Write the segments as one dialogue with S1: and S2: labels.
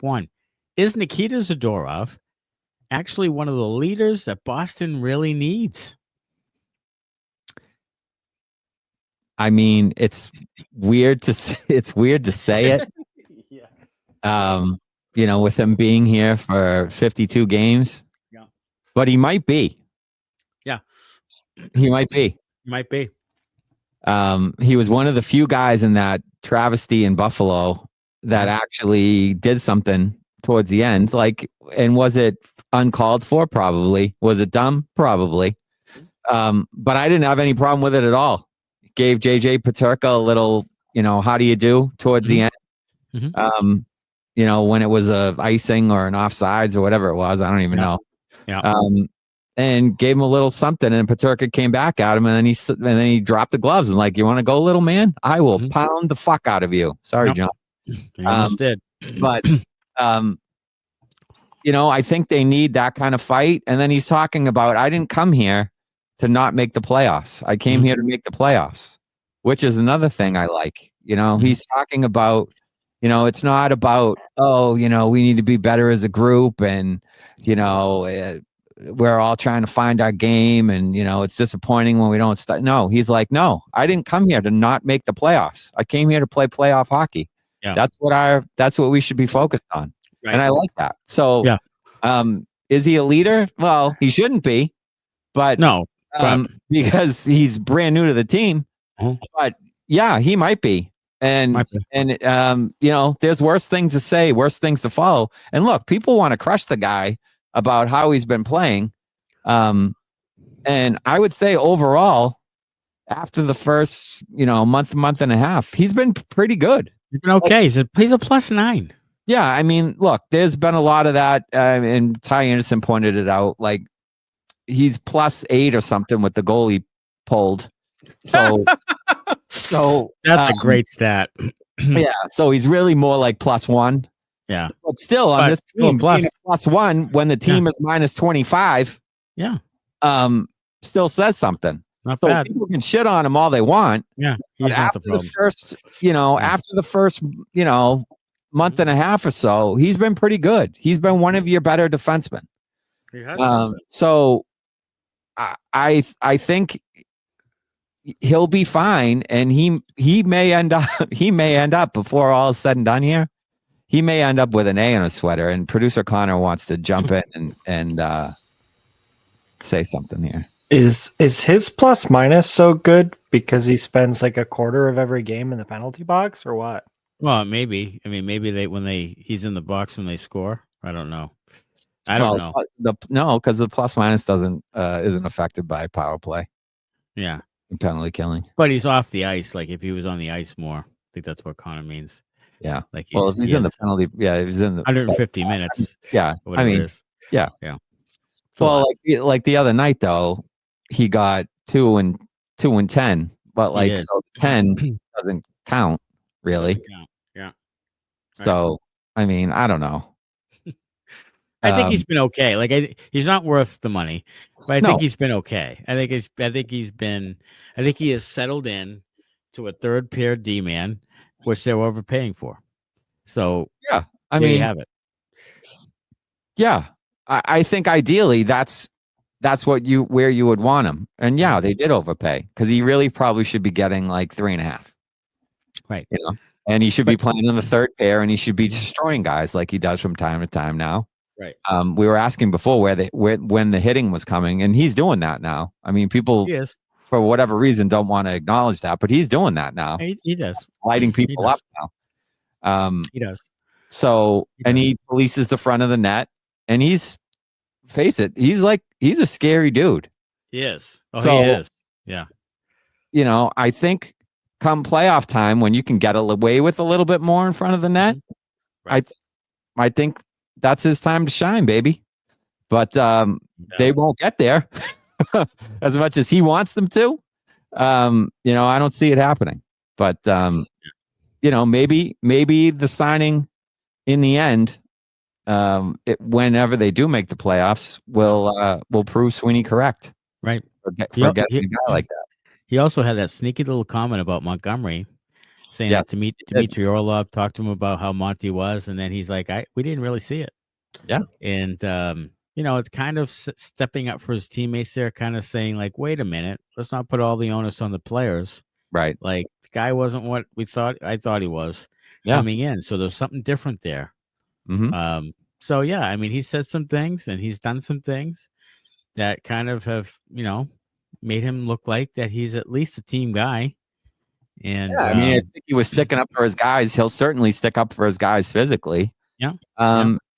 S1: One, is Nikita Zadorov actually one of the leaders that Boston really needs?
S2: I mean, it's weird to say it.
S1: Yeah.
S2: With him being here for 52 games.
S1: Yeah.
S2: But he might be.
S1: Yeah.
S2: He might be.
S1: Might be.
S2: He was one of the few guys in that travesty in Buffalo that actually did something towards the end. And was it uncalled for? Probably. Was it dumb? Probably. But I didn't have any problem with it at all. Gave JJ Peterka a little, how do you do towards the end? When it was a icing or an offsides or whatever it was, I don't even know.
S1: Yeah.
S2: And gave him a little something, and Peterka came back at him, and then he dropped the gloves and you want to go, little man? I will pound the fuck out of you. Sorry, John.
S1: You almost did.
S2: But I think they need that kind of fight. And then he's talking about, I didn't come here to not make the playoffs. I came here to make the playoffs, which is another thing I like. He's talking about, it's not about, we need to be better as a group, and, we're all trying to find our game, and, it's disappointing when we don't start. No, he's like, no, I didn't come here to not make the playoffs. I came here to play playoff hockey.
S1: Yeah.
S2: That's what we should be focused on.
S1: Right.
S2: And I like that. So, is he a leader? Well, he shouldn't be, but
S1: no.
S2: Because he's brand new to the team. But yeah, he might be. And there's worse things to say, worse things to follow. And look, people want to crush the guy about how he's been playing. And I would say overall, after the first, month and a half, he's been pretty good.
S1: He's been okay. He's a +9.
S2: Yeah, I mean, look, there's been a lot of that, and Ty Anderson pointed it out. He's +8 or something with the goal he pulled. So
S1: that's a great stat.
S2: Yeah, so he's really more like +1.
S1: Yeah,
S2: but still on this team, +1 when the team is -25.
S1: Yeah,
S2: still says something.
S1: Not
S2: so
S1: bad.
S2: People can shit on him all they want.
S1: Yeah,
S2: but after the first, month and a half or so, he's been pretty good. He's been one of your better defensemen. So I think he'll be fine, and he may end up before all is said and done here. He may end up with an A on his sweater, and producer Connor wants to jump in and say something here.
S3: Is his ± so good because he spends a quarter of every game in the penalty box, or what?
S1: Well, maybe. I mean, maybe he's in the box when they score. I don't know. I don't know.
S2: No, because the ± isn't affected by power play.
S1: Yeah,
S2: and penalty killing.
S1: But he's off the ice. If he was on the ice more, I think that's what Connor means.
S2: Yeah. If he's in the penalty, he's in the
S1: 150 minutes.
S2: Yeah, I mean, yeah. Well, the other night though, he got 2 and 10, but so 10 doesn't count really.
S1: Yeah.
S2: So I mean, I don't know.
S1: I think he's been okay. He's not worth the money, but I think he's been okay. I think he has settled in to a third pair D man, which they're overpaying for. So
S2: yeah,
S1: there you have it.
S2: Yeah, I think ideally that's where you would want him. And yeah, they did overpay because he really probably should be getting 3.5.
S1: Right.
S2: And he should be playing in the third pair, and he should be destroying guys like he does from time to time now.
S1: Right.
S2: We were asking before when the hitting was coming, and he's doing that now. I mean, people for whatever reason don't want to acknowledge that, but he's doing that now.
S1: He does.
S2: Lighting people up now.
S1: He does.
S2: So he polices the front of the net, and he's a scary dude.
S1: He is. Oh, so, he is. Yeah.
S2: I think come playoff time, when you can get away with a little bit more in front of the net, right. I think that's his time to shine, baby. But they won't get there as much as he wants them to. I don't see it happening. But maybe the signing in the end, whenever they do make the playoffs, will prove Sweeney correct.
S1: Right.
S2: For getting a guy like that.
S1: He also had that sneaky little comment about Montgomery saying that Dmitry Orlov talked to him about how Monty was, and then he's like, we didn't really see it.
S2: Yeah.
S1: And it's kind of stepping up for his teammates there, kind of saying like, wait a minute, let's not put all the onus on the players.
S2: Right.
S1: Like the guy wasn't what I thought he was coming in. So there's something different there.
S2: Mm-hmm.
S1: So yeah, I mean, he said some things and he's done some things that kind of have, made him look like that he's at least a team guy. And
S2: I mean, I think he was sticking up for his guys. He'll certainly stick up for his guys physically.
S1: Yeah.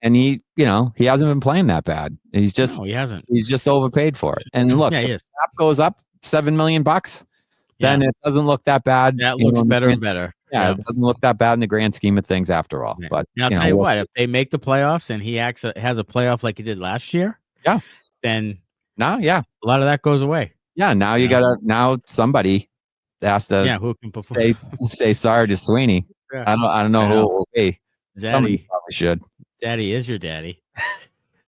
S2: And he hasn't been playing that bad. He hasn't. He's just overpaid for it. And look, if the cap goes up $7 million, then it doesn't look that bad.
S1: That looks better and better.
S2: Yeah, it doesn't look that bad in the grand scheme of things after all.
S1: Yeah.
S2: But
S1: I'll tell you what, if they make the playoffs and he has a playoff like he did last year, then a lot of that goes away.
S2: Yeah, now somebody has to
S1: who can
S2: say sorry to Sweeney. I don't know who it will be.
S1: Daddy.
S2: Somebody probably should.
S1: Daddy is your daddy.